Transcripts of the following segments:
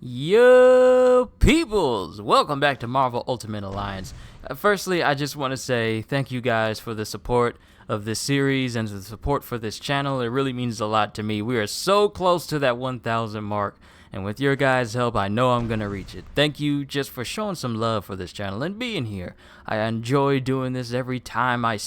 Yo, peoples! Welcome back to Marvel Ultimate Alliance. Firstly, I just want to say thank you guys for the support of this series and the support for this channel. It really means a lot to me. We are so close to that 1,000 mark, and with your guys' help, I know I'm going to reach it. Thank you just for showing some love for this channel and being here. I enjoy doing this every time I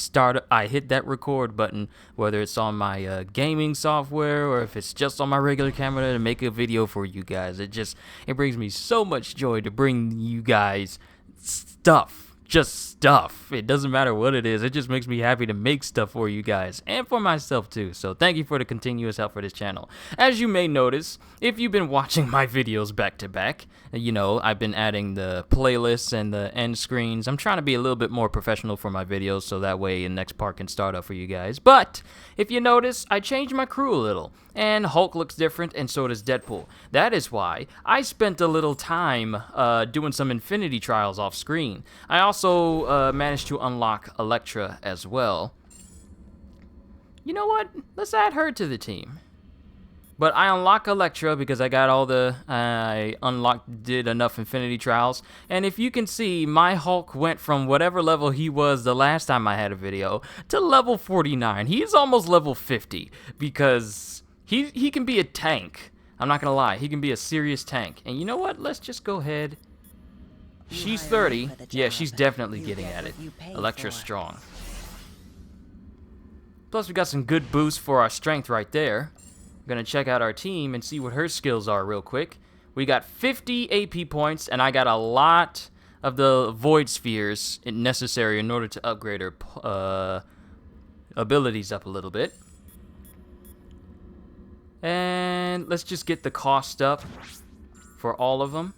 hit that record button, whether it's on my gaming software or if it's just on my regular camera to make a video for you guys. It brings me so much joy to bring you guys stuff. Just stuff. It doesn't matter what it is. It just makes me happy to make stuff for you guys and for myself too. So thank you for the continuous help for this channel. As you may notice, if you've been watching my videos back to back, you know, I've been adding the playlists and the end screens. I'm trying to be a little bit more professional for my videos so that way the next part can start up for you guys. But if you notice, I changed my crew a little, and Hulk looks different and so does Deadpool. That is why I spent a little time doing some Infinity Trials off screen. I also managed to unlock Elektra as well. You know what? Let's add her to the team. But I unlocked Elektra because I did enough Infinity Trials. And if you can see, my Hulk went from whatever level he was the last time I had a video to level 49. He's almost level 50 because he can be a tank. I'm not gonna lie, he can be a serious tank. And you know what? Let's just go ahead. She's 30. Yeah, she's definitely getting at it. Elektra's strong. Plus, we got some good boosts for our strength right there. I'm gonna check out our team and see what her skills are real quick. We got 50 AP points, and I got a lot of the void spheres necessary in order to upgrade her abilities up a little bit. And let's just get the cost up for all of them.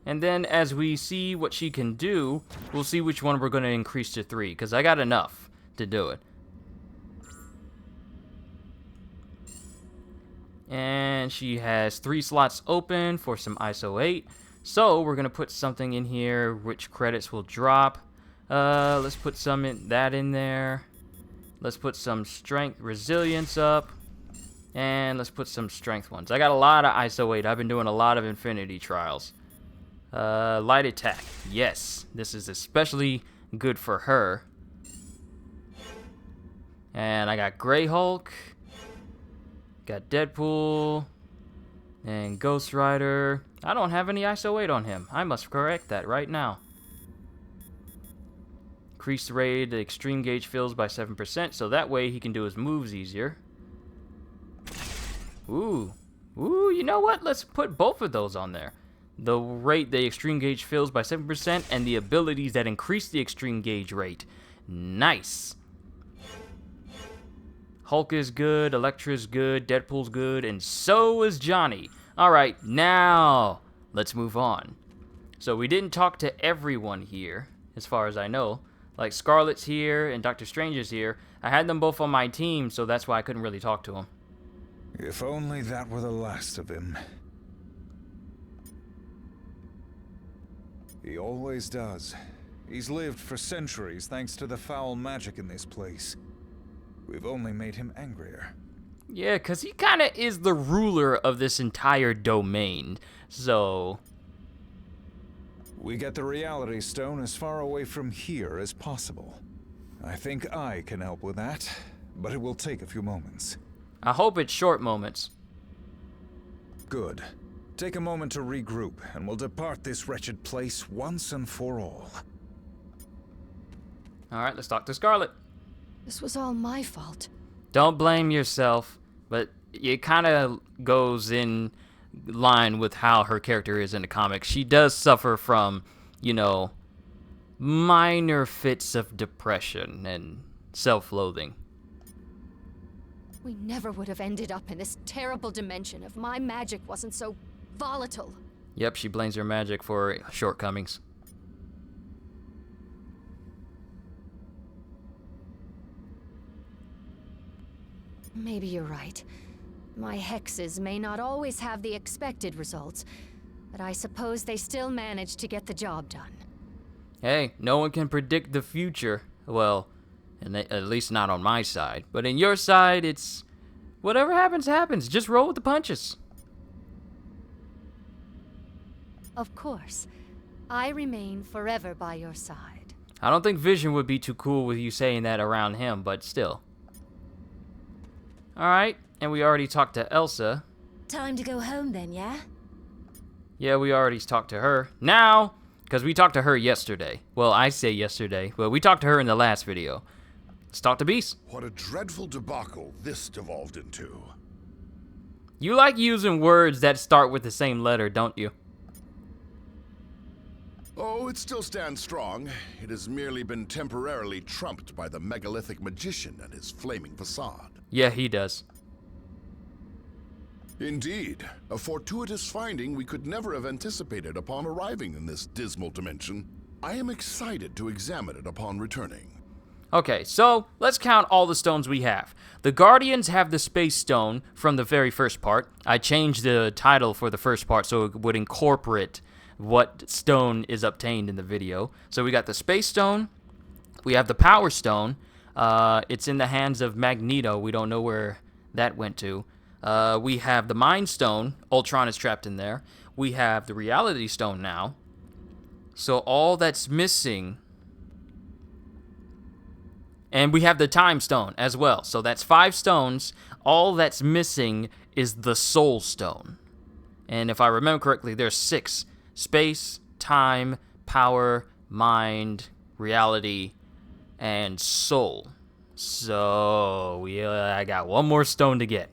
And then as we see what she can do, we'll see which one we're going to increase to 3, because I got enough to do it. And she has 3 slots open for some ISO 8. So we're going to put something in here which credits will drop. Let's put that in there. Let's put some strength resilience up. And let's put some strength ones. I got a lot of ISO 8. I've been doing a lot of Infinity Trials. Light attack. Yes, this is especially good for her. And I got Grey Hulk, got Deadpool, and Ghost Rider. I don't have any ISO 8 on him. I must correct that right now. Increase the rate the extreme gauge fills by 7%, so that way he can do his moves easier. Ooh, you know what? Let's put both of those on there. The rate the extreme gauge fills by 7% and the abilities that increase the extreme gauge rate. Nice. Hulk is good, Elektra's good, Deadpool's good, and so is Johnny. Alright, now let's move on. So we didn't talk to everyone here, as far as I know. Like Scarlet's here and Dr. Strange is here. I had them both on my team, so that's why I couldn't really talk to them. If only that were the last of him. He always does. He's lived for centuries thanks to the foul magic in this place. We've only made him angrier. Yeah, because he kind of is the ruler of this entire domain, so... We get the Reality Stone as far away from here as possible. I think I can help with that, but it will take a few moments. I hope it's short moments. Good. Take a moment to regroup, and we'll depart this wretched place once and for all. Alright, let's talk to Scarlet. This was all my fault. Don't blame yourself, but it kind of goes in line with how her character is in the comics. She does suffer from, you know, minor fits of depression and self-loathing. We never would have ended up in this terrible dimension if my magic wasn't so volatile. Yep, she blames her magic for shortcomings. Maybe you're right. My hexes may not always have the expected results, but I suppose they still manage to get the job done. Hey, no one can predict the future. Well, And at least not on my side. But in your side, it's whatever happens, happens. Just roll with the punches. Of course. I remain forever by your side. I don't think Vision would be too cool with you saying that around him, but still. Alright, and we already talked to Elsa. Time to go home then, yeah? Yeah, we already talked to her. Now, because we talked to her yesterday. Well, I say yesterday, but we talked to her in the last video. Let's talk to Beast. What a dreadful debacle this devolved into. You like using words that start with the same letter, don't you? Oh, it still stands strong. It has merely been temporarily trumped by the megalithic magician and his flaming facade. Yeah, he does. Indeed, a fortuitous finding we could never have anticipated upon arriving in this dismal dimension. I am excited to examine it upon returning. Okay, so let's count all the stones we have. The Guardians have the Space Stone from the very first part. I changed the title for the first part so it would incorporate what stone is obtained in the video. So we got the Space Stone. We have the Power Stone. It's in the hands of Magneto. We don't know where that went to. We have the Mind Stone. Ultron is trapped in there. We have the Reality Stone now. So all that's missing... And we have the Time Stone as well. So that's 5 stones. All that's missing is the Soul Stone. And if I remember correctly, there's 6. Space, time, power, mind, reality, and soul. So, I got one more stone to get.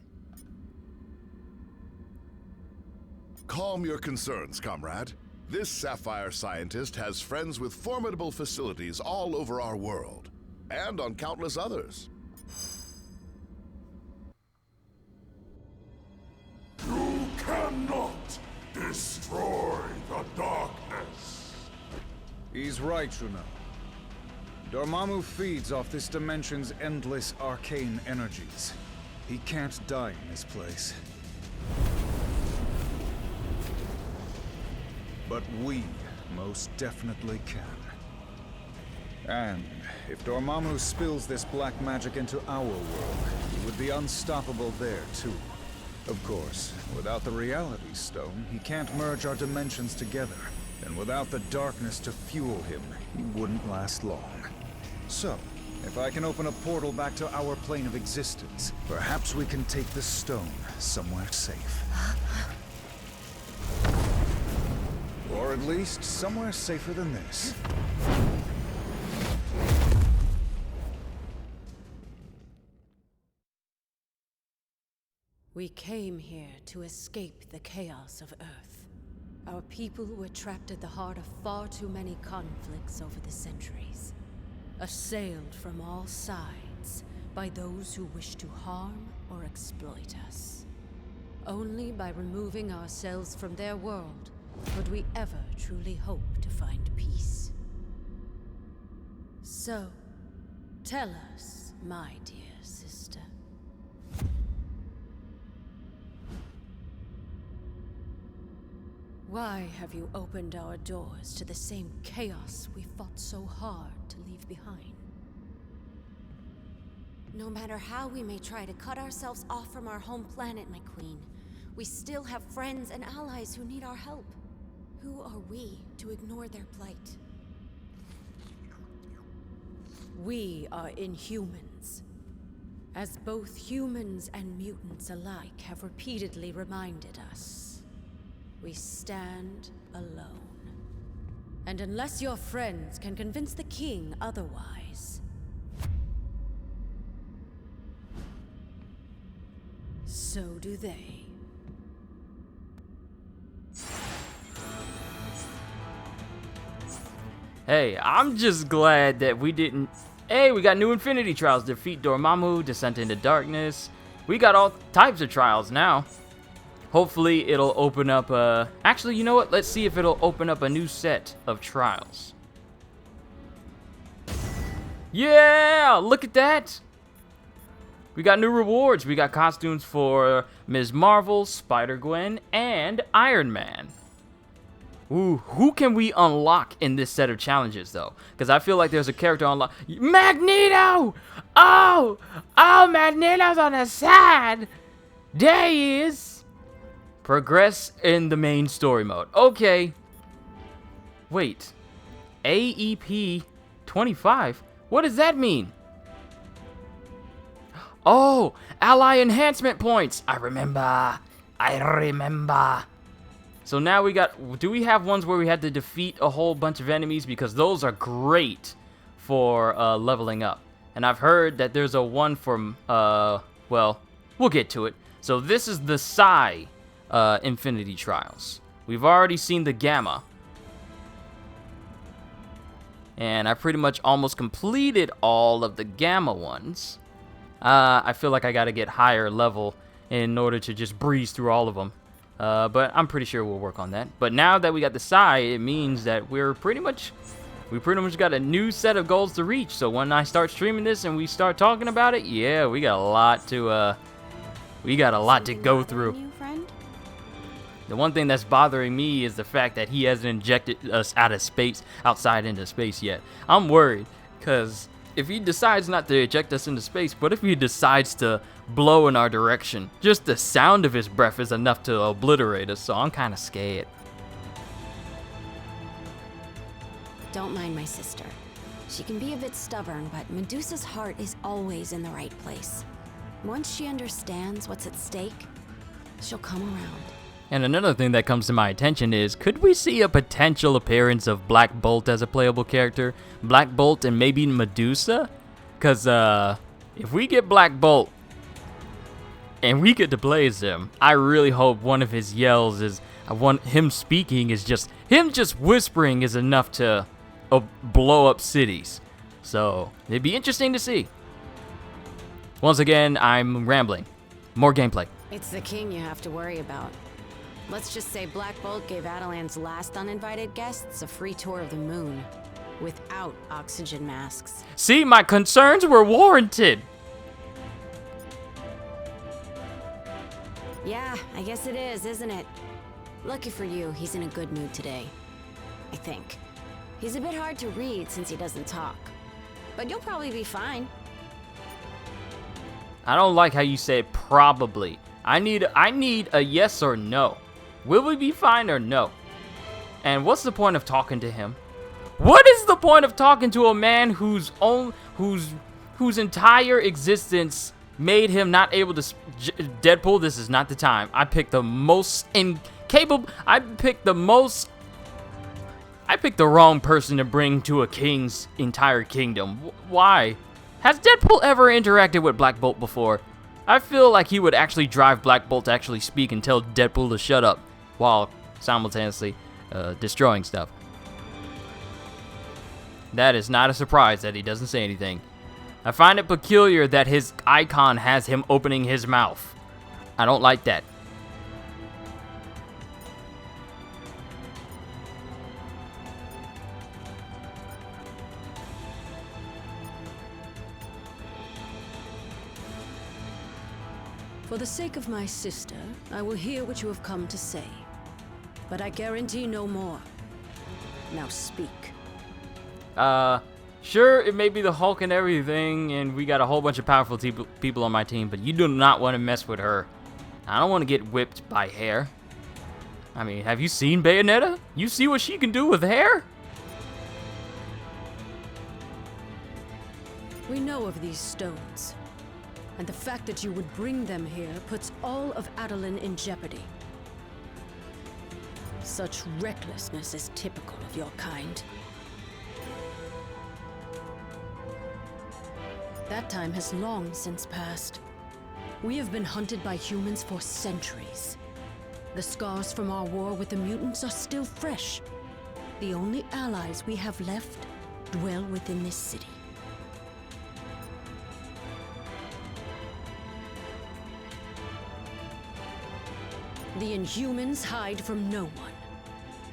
Calm your concerns, comrade. This sapphire scientist has friends with formidable facilities all over our world. And on countless others. You cannot destroy the darkness. He's right, Juno. Dormammu feeds off this dimension's endless arcane energies. He can't die in this place. But we most definitely can. And if Dormammu spills this black magic into our world, he would be unstoppable there, too. Of course, without the Reality Stone, he can't merge our dimensions together. And without the darkness to fuel him, he wouldn't last long. So, if I can open a portal back to our plane of existence, perhaps we can take the stone somewhere safe. Or at least somewhere safer than this. We came here to escape the chaos of Earth. Our people were trapped at the heart of far too many conflicts over the centuries. Assailed from all sides by those who wish to harm or exploit us. Only by removing ourselves from their world could we ever truly hope to find peace. So, tell us, my dear sister. Why have you opened our doors to the same chaos we fought so hard to leave behind? No matter how we may try to cut ourselves off from our home planet, my queen, we still have friends and allies who need our help. Who are we to ignore their plight? We are Inhumans. As both humans and mutants alike have repeatedly reminded us, we stand alone. And unless your friends can convince the king otherwise, so do they. Hey, I'm just glad that we didn't... Hey, we got new Infinity Trials. Defeat Dormammu, Descent into Darkness. We got all types of trials now. Hopefully, it'll open up a... Actually, you know what? Let's see if it'll open up a new set of trials. Yeah! Look at that! We got new rewards. We got costumes for Ms. Marvel, Spider-Gwen, and Iron Man. Ooh, who can we unlock in this set of challenges, though? Because I feel like there's a character unlock. Magneto! Oh! Oh, Magneto's on the side! There he is! Progress in the main story mode. Okay. Wait. AEP 25? What does that mean? Oh! Ally enhancement points! I remember. So now we got, do we have ones where we had to defeat a whole bunch of enemies? Because those are great for leveling up. And I've heard that there's a one from, well, we'll get to it. So this is the Psi Infinity Trials. We've already seen the Gamma. And I pretty much almost completed all of the Gamma ones. I feel like I gotta get higher level in order to just breeze through all of them. But I'm pretty sure we'll work on that. But now that we got the Psi, it means that we pretty much got a new set of goals to reach. So when I start streaming this and we start talking about it, yeah, we got a lot to go through. You, friend? The one thing that's bothering me is the fact that he hasn't injected us outside into space yet. I'm worried, because if he decides not to eject us into space, but if he decides to blow in our direction, just the sound of his breath is enough to obliterate us, so I'm kind of scared. Don't mind my sister. She can be a bit stubborn, but Medusa's heart is always in the right place. Once she understands what's at stake, she'll come around. And another thing that comes to my attention is, could we see a potential appearance of Black Bolt as a playable character? Black Bolt and maybe Medusa? Because, if we get Black Bolt, and we get to play as him, I really hope one of his yells is, him speaking is him just whispering is enough to blow up cities. So, it'd be interesting to see. Once again, I'm rambling. More gameplay. It's the king you have to worry about. Let's just say Black Bolt gave Attilan's last uninvited guests a free tour of the moon, without oxygen masks. See, my concerns were warranted. Yeah, I guess it is, isn't it? Lucky for you, he's in a good mood today. I think. He's a bit hard to read since he doesn't talk. But you'll probably be fine. I don't like how you say probably. I need a yes or no. Will we be fine or no? And what's the point of talking to him? What is the point of talking to a man whose entire existence made him not able to Deadpool, this is not the time. I picked the most incapable. I picked the wrong person to bring to a king's entire kingdom. Why? Has Deadpool ever interacted with Black Bolt before? I feel like he would actually drive Black Bolt to actually speak and tell Deadpool to shut up while simultaneously destroying stuff. That is not a surprise that he doesn't say anything. I find it peculiar that his icon has him opening his mouth. I don't like that. For the sake of my sister, I will hear what you have come to say. But I guarantee no more. Now speak. Sure, it may be the Hulk and everything, and we got a whole bunch of powerful people on my team, but you do not want to mess with her. I don't want to get whipped by hair. I mean, have you seen Bayonetta? You see what she can do with hair? We know of these stones. And the fact that you would bring them here puts all of Attilan in jeopardy. Such recklessness is typical of your kind. That time has long since passed. We have been hunted by humans for centuries. The scars from our war with the mutants are still fresh. The only allies we have left dwell within this city. The Inhumans hide from no one.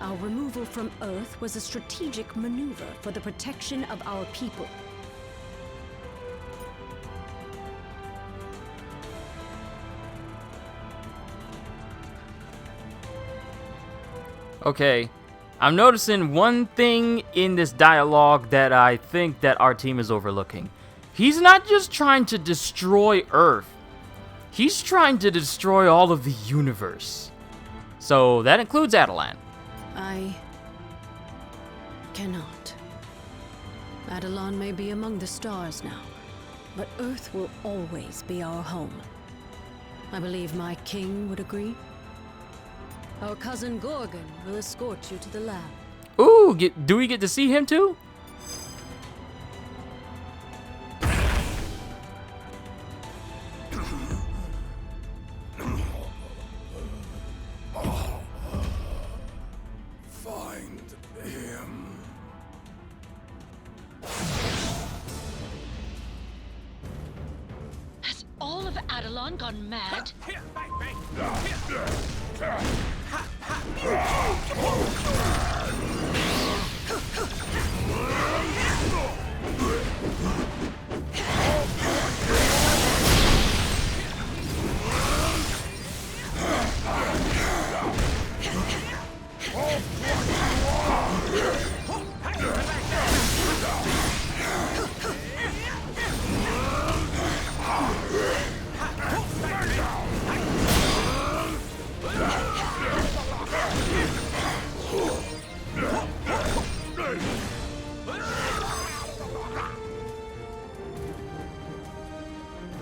Our removal from Earth was a strategic maneuver for the protection of our people. Okay, I'm noticing one thing in this dialogue that I think that our team is overlooking. He's not just trying to destroy Earth. He's trying to destroy all of the universe. So that includes Attilan. I cannot. Attilan may be among the stars now, but Earth will always be our home. I believe my king would agree. Our cousin Gorgon will escort you to the lab. Ooh, do we get to see him too? Find him. Has all of Attilan gone mad?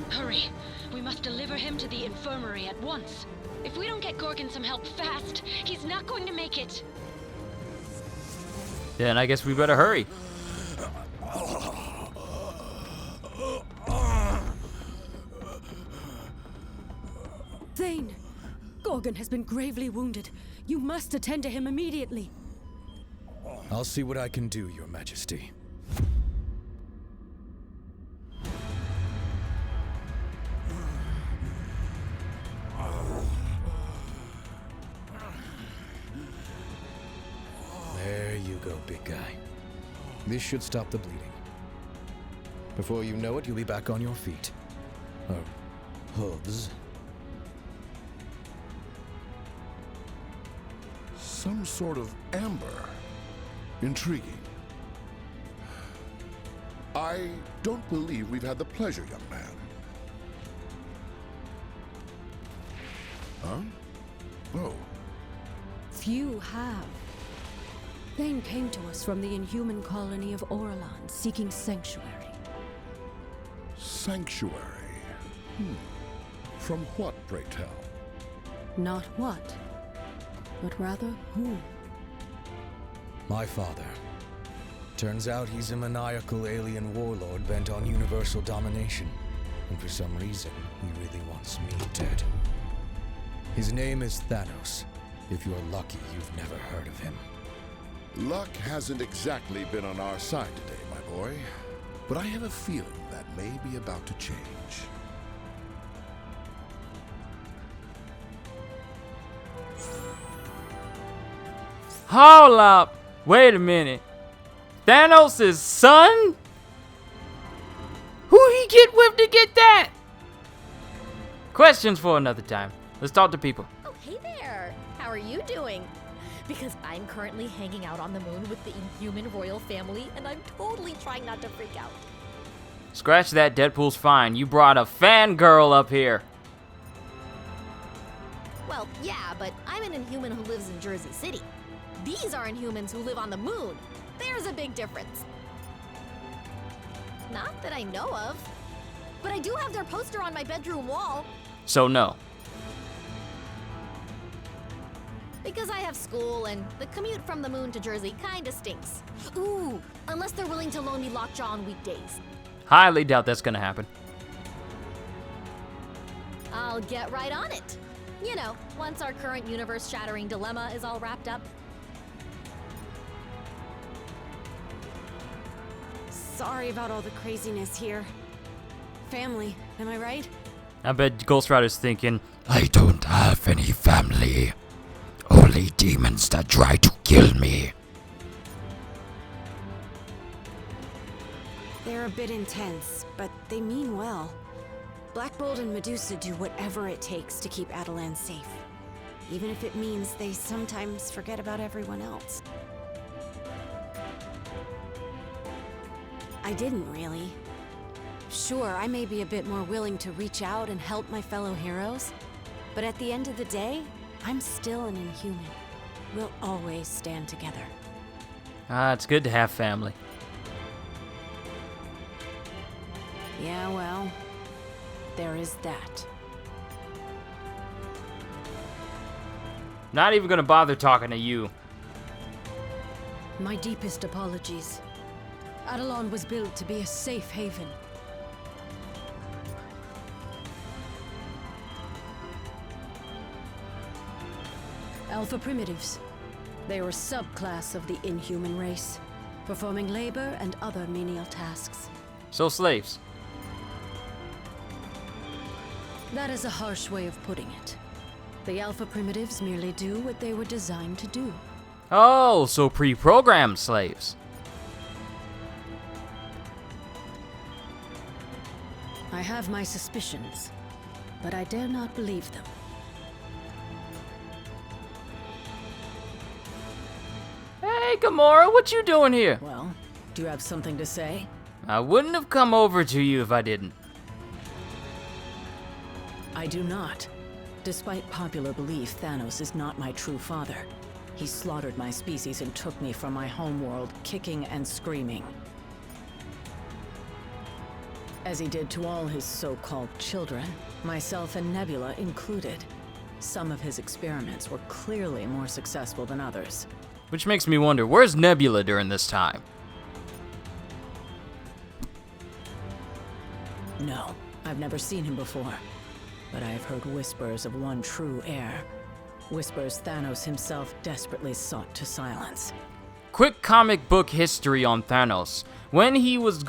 Hurry! We must deliver him to the infirmary at once. If we don't get Gorgon some help fast, he's not going to make it. Then I guess we better hurry. Thane! Gorgon has been gravely wounded. You must attend to him immediately. I'll see what I can do, Your Majesty. There you go, big guy. This should stop the bleeding. Before you know it, you'll be back on your feet. Or hooves. Some sort of amber. Intriguing. I don't believe we've had the pleasure, young man. Huh? Oh. Few have. Thane came to us from the inhuman colony of Attilan, seeking sanctuary. Sanctuary. From what, pray tell? Not what, but rather who. My father. Turns out he's a maniacal alien warlord bent on universal domination. And for some reason, he really wants me dead. His name is Thanos. If you're lucky, you've never heard of him. Luck hasn't exactly been on our side today, my boy. But I have a feeling that may be about to change. Hold up. Wait a minute. Thanos' son? Who he get with to get that? Questions for another time. Let's talk to people. Oh, hey there! How are you doing? Because I'm currently hanging out on the moon with the Inhuman royal family, and I'm totally trying not to freak out. Scratch that, Deadpool's fine. You brought a fangirl up here. Well, yeah, but I'm an Inhuman who lives in Jersey City. These are Inhumans who live on the moon. There's a big difference. Not that I know of. But I do have their poster on my bedroom wall. So no. Because I have school, and the commute from the moon to Jersey kinda stinks. Ooh, unless they're willing to loan me Lockjaw on weekdays. Highly doubt that's gonna happen. I'll get right on it. You know, once our current universe-shattering dilemma is all wrapped up. Sorry about all the craziness here. Family, am I right? I bet Ghost Rider's thinking, I don't have any family. Only demons that try to kill me. They're a bit intense, but they mean well. Black Bolt and Medusa do whatever it takes to keep Attilan safe. Even if it means they sometimes forget about everyone else. I didn't really. Sure, I may be a bit more willing to reach out and help my fellow heroes, but at the end of the day, I'm still an Inhuman. We'll always stand together. It's good to have family. Yeah, well, there is that. Not even gonna bother talking to you. My deepest apologies. Attilan was built to be a safe haven. Alpha Primitives. They were a subclass of the Inhuman race, performing labor and other menial tasks. So slaves. That is a harsh way of putting it. The Alpha Primitives merely do what they were designed to do. Oh, so pre-programmed slaves. I have my suspicions, but I dare not believe them. Hey, Gamora, what you doing here? Well, do you have something to say? I wouldn't have come over to you if I didn't. I do not. Despite popular belief, Thanos is not my true father. He slaughtered my species and took me from my homeworld, kicking and screaming. As he did to all his so-called children, myself and Nebula included. Some of his experiments were clearly more successful than others. Which makes me wonder, where's Nebula during this time? No, I've never seen him before. But I have heard whispers of one true heir. Whispers Thanos himself desperately sought to silence. Quick comic book history on Thanos. When he was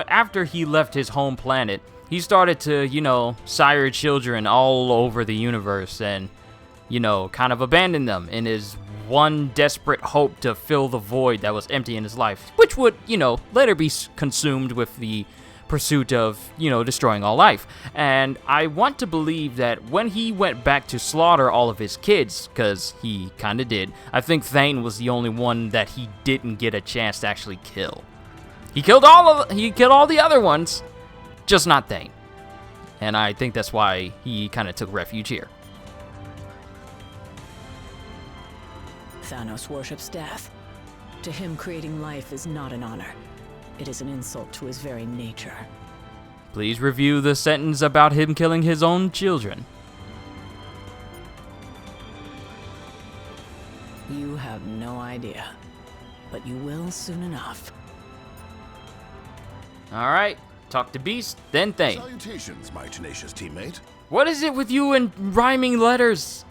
after he left his home planet, he started to, sire children all over the universe and, kind of abandon them in his one desperate hope to fill the void that was empty in his life, which would, later be consumed with the pursuit of, destroying all life. And I want to believe that when he went back to slaughter all of his kids, because he kind of did, I think Thane was the only one that he didn't get a chance to actually kill. He killed all the other ones, just not Thane. And I think that's why he kind of took refuge here. Thanos worships death. To him, creating life is not an honor. It is an insult to his very nature. Please review the sentence about him killing his own children. You have no idea, but you will soon enough. Alright, talk to Beast, then Thane. Salutations, my tenacious teammate. What is it with you and rhyming letters?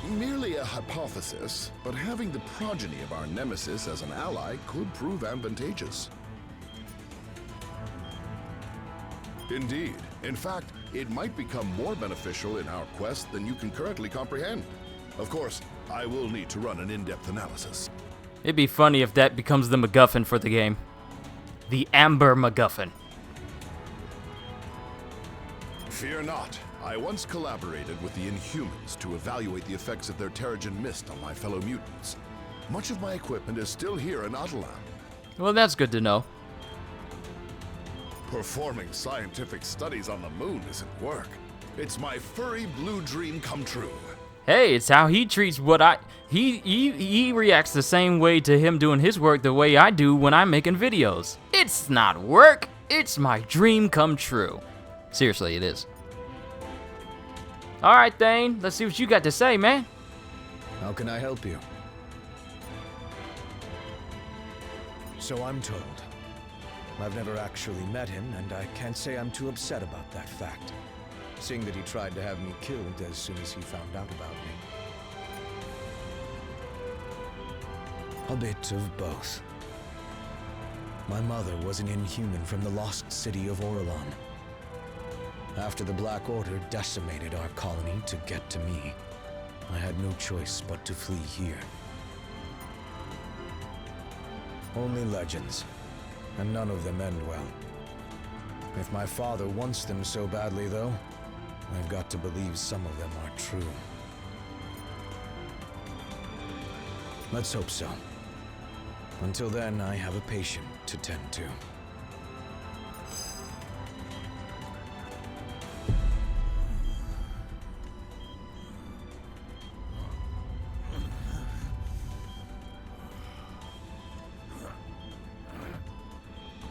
Merely a hypothesis, but having the progeny of our nemesis as an ally could prove advantageous. Indeed. In fact, it might become more beneficial in our quest than you can currently comprehend. Of course, I will need to run an in-depth analysis. It'd be funny if that becomes the MacGuffin for the game. The Amber MacGuffin. Fear not. I once collaborated with the Inhumans to evaluate the effects of their Terrigen Mist on my fellow mutants. Much of my equipment is still here in Attilan. Well, that's good to know. Performing scientific studies on the moon isn't work. It's my furry blue dream come true. Hey, it's how he treats what he reacts the same way to him doing his work the way I do when I'm making videos. It's not work, it's my dream come true. Seriously, it is. Alright, Thane, let's see what you got to say, man. How can I help you? So I'm told. I've never actually met him, and I can't say I'm too upset about that fact, seeing that he tried to have me killed as soon as he found out about me. A bit of both. My mother was an Inhuman from the lost city of Orlon. After the Black Order decimated our colony to get to me, I had no choice but to flee here. Only legends, and none of them end well. If my father wants them so badly, though, I've got to believe some of them are true. Let's hope so. Until then, I have a patient to tend to.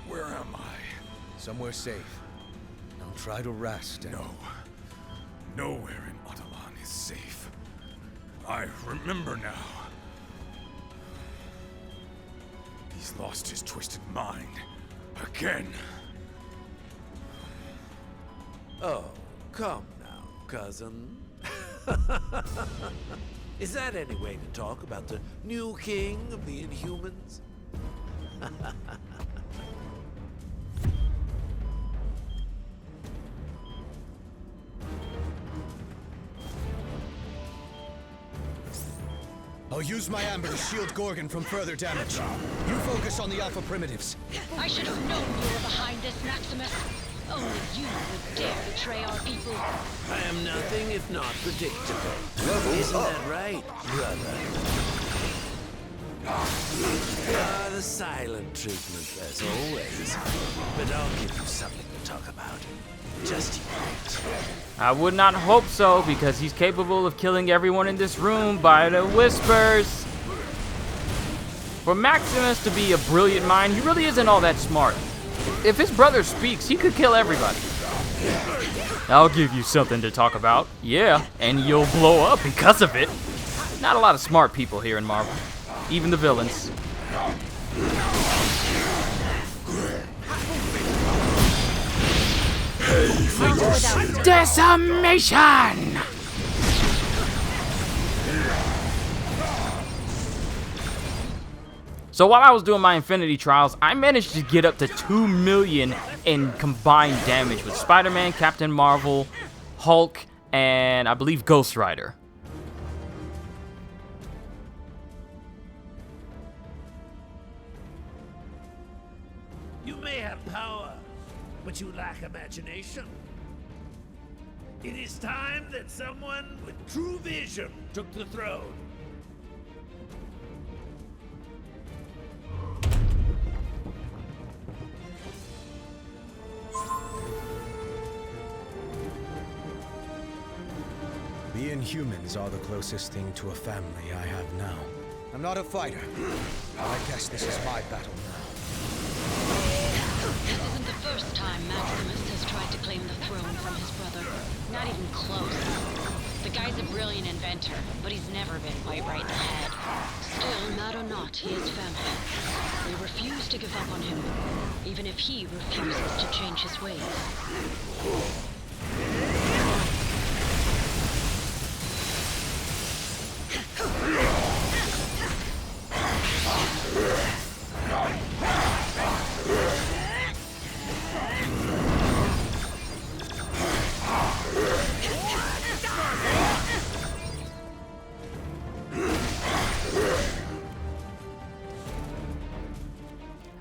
Where am I? Somewhere safe. Now try to rest and... No. Nowhere in Attilan is safe. I remember now. He's lost his twisted mind. Again. Oh, come now, cousin. Is that any way to talk about the new king of the Inhumans? I'll use my amber to shield Gorgon from further damage. You focus on the Alpha Primitives. I should have known you were behind this, Maximus. Only you would dare betray our people. I am nothing if not predictable. Isn't that right, brother? The silent treatment, as always. But I'll give you something to talk about. Just you wait. I would not hope so, because he's capable of killing everyone in this room by the whispers. For Maximus to be a brilliant mind, he really isn't all that smart. If his brother speaks, he could kill everybody. I'll give you something to talk about. Yeah, and you'll blow up because of it. Not a lot of smart people here in Marvel. Even the villains. Decimation! So while I was doing my Infinity Trials, I managed to get up to 2 million in combined damage with Spider-Man, Captain Marvel, Hulk, and I believe Ghost Rider. You may have power, but you lack imagination. It is time that someone with true vision took the throne. The Inhumans are the closest thing to a family I have now. I'm not a fighter. I guess this is my battle now. This isn't the first time Maximus has tried to claim the throne from his brother. Not even close. The guy's a brilliant inventor, but he's never been quite right in the head. Still, mad or not, he is family. They refuse to give up on him, even if he refuses to change his ways.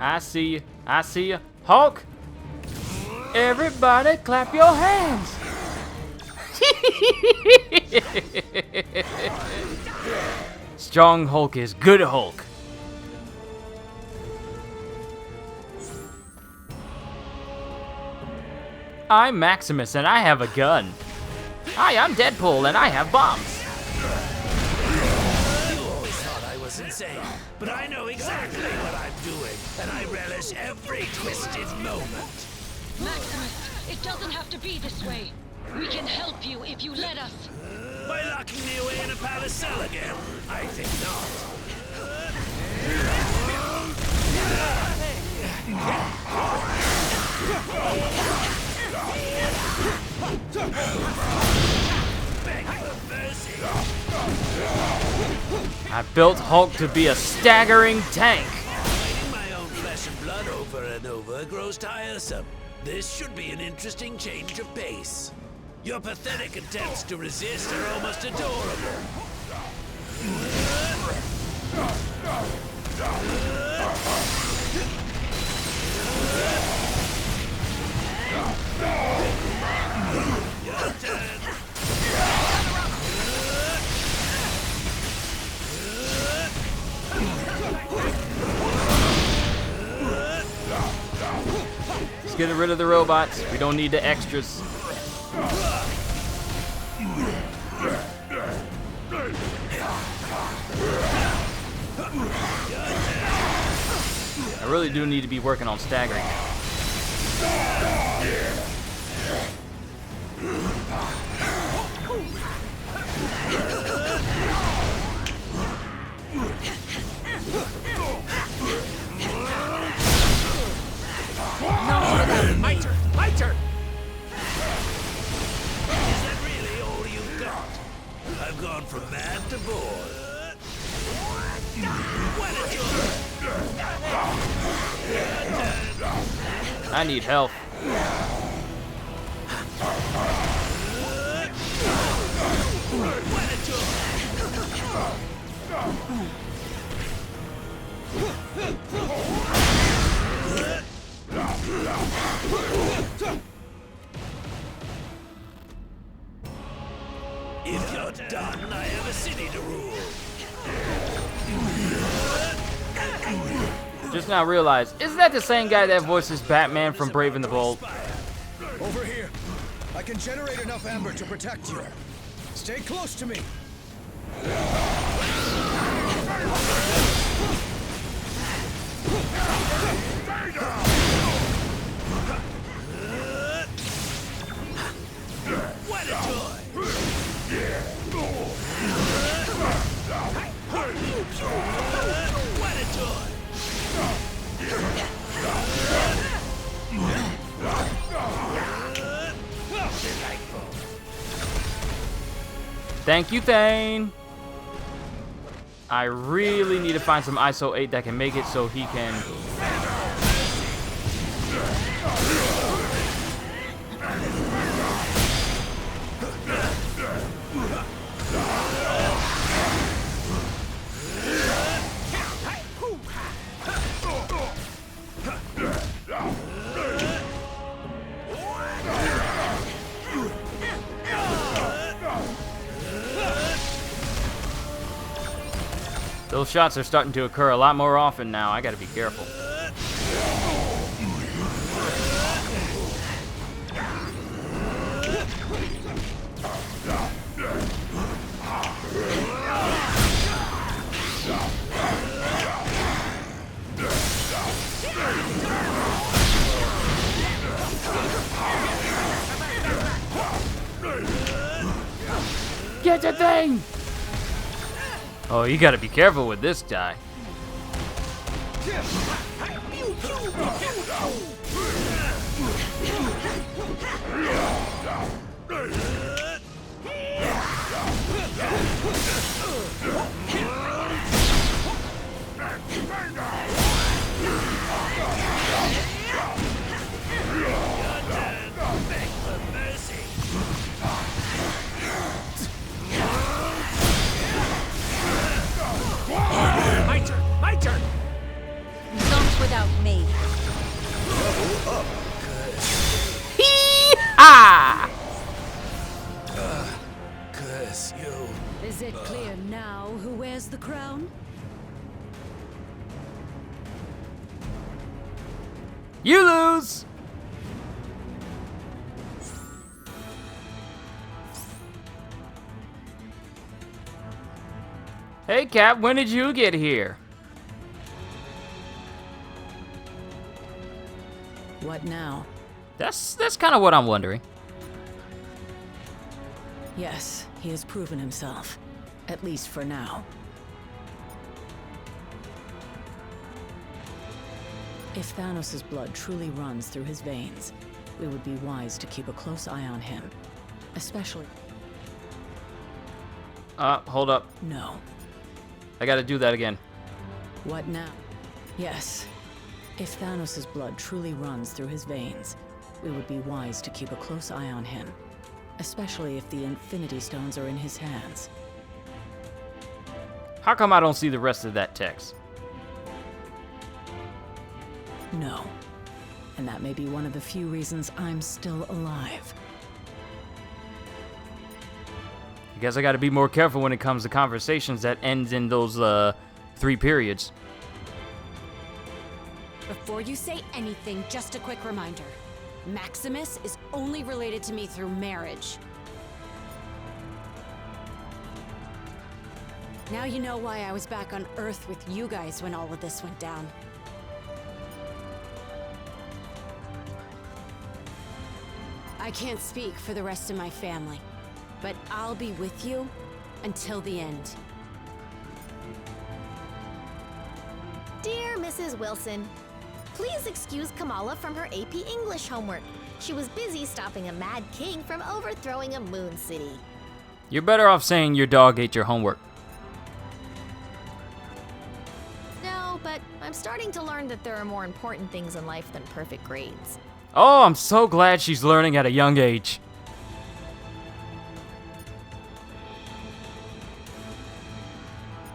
I see you. I see you. Hulk! Everybody clap your hands! Strong Hulk is good Hulk. I'm Maximus and I have a gun. Hi, I'm Deadpool and I have bombs. You always thought I was insane, but I know exactly what I'm doing, and I relish every twisted moment. Maximus, it doesn't have to be this way. We can help you if you let us. By locking me away in a palace cell again? I think not. I built Hulk to be a staggering tank. Fighting my own flesh and blood over and over grows tiresome. This should be an interesting change of pace. Your pathetic attempts to resist are almost adorable. Your turn. get rid of the robots. We don't need the extras. I really do need to be working on staggering. My turn! My turn! Is that really all you've got? I've gone from mad to bored. What a joy! I need help. What a joy! If you're done, I have a city to rule. Just now realized, isn't that the same guy that voices Batman from Brave and the Bold? Over here. I can generate enough amber to protect you. Stay close to me. What a joy! What a joy! Thank you, Thane. I really need to find some ISO 8 that can make it so he can... Those shots are starting to occur a lot more often now. I gotta be careful. Get the thing! Oh, you gotta be careful with this guy. My turn! Not without me. Hee-ha! Curse you. Is it clear now who wears the crown? You lose! Hey, Cap, when did you get here? What now? That's kind of what I'm wondering. Yes, he has proven himself. At least for now. If Thanos' blood truly runs through his veins, we would be wise to keep a close eye on him. Especially... Hold up. No. I gotta do that again. What now? Yes. If Thanos' blood truly runs through his veins, we would be wise to keep a close eye on him. Especially if the Infinity Stones are in his hands. How come I don't see the rest of that text? No. And that may be one of the few reasons I'm still alive. I guess I gotta be more careful when it comes to conversations that ends in those, 3 periods. Before you say anything, just a quick reminder. Maximus is only related to me through marriage. Now you know why I was back on Earth with you guys when all of this went down. I can't speak for the rest of my family, but I'll be with you until the end. Dear Mrs. Wilson, please excuse Kamala from her AP English homework. She was busy stopping a mad king from overthrowing a moon city. You're better off saying your dog ate your homework. No, but I'm starting to learn that there are more important things in life than perfect grades. Oh, I'm so glad she's learning at a young age.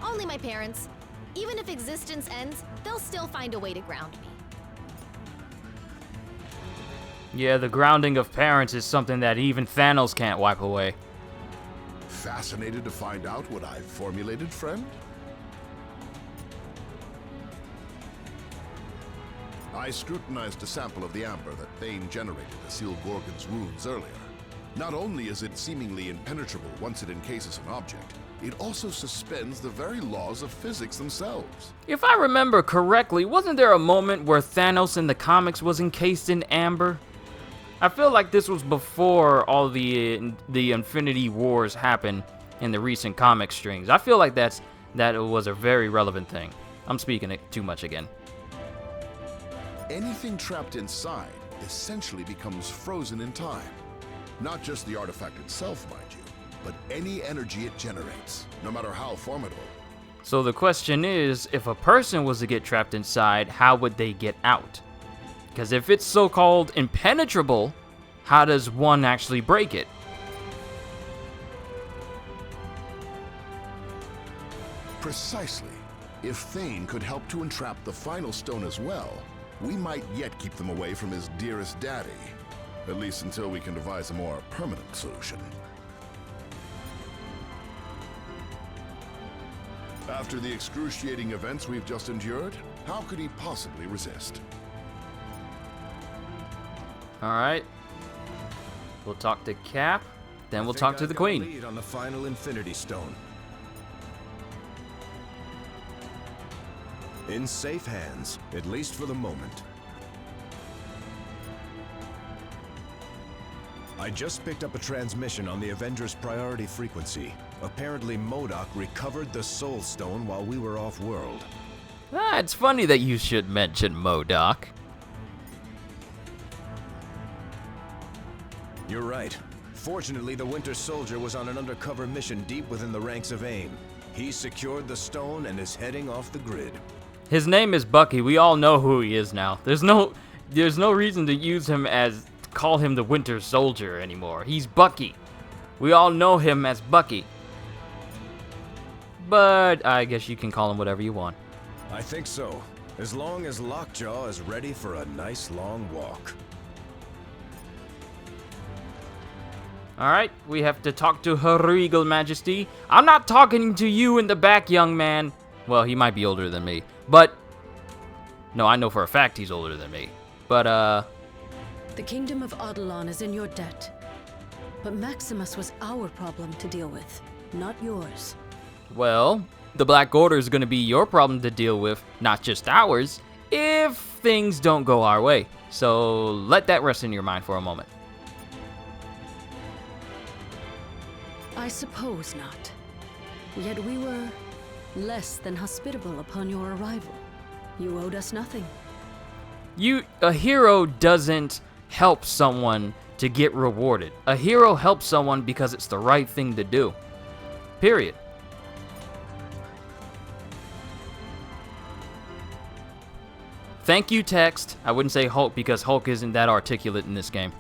Only my parents. Even if existence ends, they'll still find a way to ground me. Yeah, the grounding of parents is something that even Thanos can't wipe away. Fascinated to find out what I've formulated, friend? I scrutinized a sample of the amber that Thane generated to seal Gorgon's wounds earlier. Not only is it seemingly impenetrable once it encases an object, it also suspends the very laws of physics themselves. If I remember correctly, wasn't there a moment where Thanos in the comics was encased in amber? I feel like this was before all the Infinity Wars happened in the recent comic strings. I feel like that was a very relevant thing. I'm speaking it too much again. Anything trapped inside essentially becomes frozen in time. Not just the artifact itself, mind you, but any energy it generates, no matter how formidable. So the question is, if a person was to get trapped inside, how would they get out? Because if it's so-called impenetrable, how does one actually break it? Precisely. If Thane could help to entrap the final stone as well, we might yet keep them away from his dearest daddy. At least until we can devise a more permanent solution. After the excruciating events we've just endured, how could he possibly resist? Alright. We'll talk to Cap, then we'll talk to the Queen. Lead on the final Infinity Stone. In safe hands, at least for the moment. I just picked up a transmission on the Avengers priority frequency. Apparently MODOK recovered the Soul Stone while we were off-world. Ah, it's funny that you should mention MODOK. You're right. Fortunately, the Winter Soldier was on an undercover mission deep within the ranks of AIM. He secured the stone and is heading off the grid. His name is Bucky. We all know who he is now. There's no reason to use him as call him the Winter Soldier anymore. He's Bucky. We all know him as Bucky. But I guess you can call him whatever you want. I think so. As long as Lockjaw is ready for a nice long walk. Alright, we have to talk to Her Regal Majesty. I'm not talking to you in the back, young man. Well, he might be older than me. But, no, I know for a fact he's older than me. But, The kingdom of Attilan is in your debt. But Maximus was our problem to deal with, not yours. well, the Black Order is going to be your problem to deal with, not just ours, if things don't go our way. So, let that rest in your mind for a moment. I suppose not. Yet we were less than hospitable upon your arrival. You owed us nothing. A hero doesn't help someone to get rewarded. A hero helps someone because it's the right thing to do. Period. Thank you, text. I wouldn't say Hulk because Hulk isn't that articulate in this game.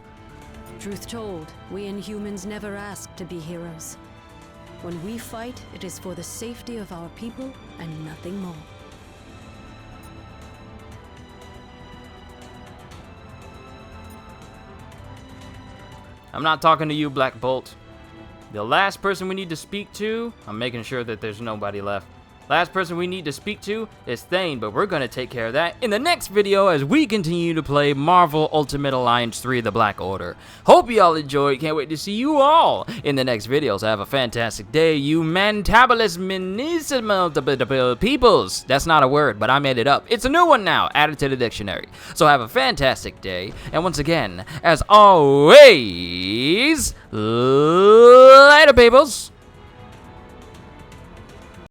Truth told, we Inhumans never asked to be heroes. When we fight, it is for the safety of our people and nothing more. I'm not talking to you, Black Bolt. The last person we need to speak to, I'm making sure that there's nobody left. Last person we need to speak to is Thane, but we're going to take care of that in the next video as we continue to play Marvel Ultimate Alliance 3 The Black Order. Hope you all enjoyed. Can't wait to see you all in the next videos. Have a fantastic day, you mantabulous minisimal peoples. That's not a word, but I made it up. It's a new one now, added to the dictionary. So have a fantastic day, and once again, as always, later, peoples.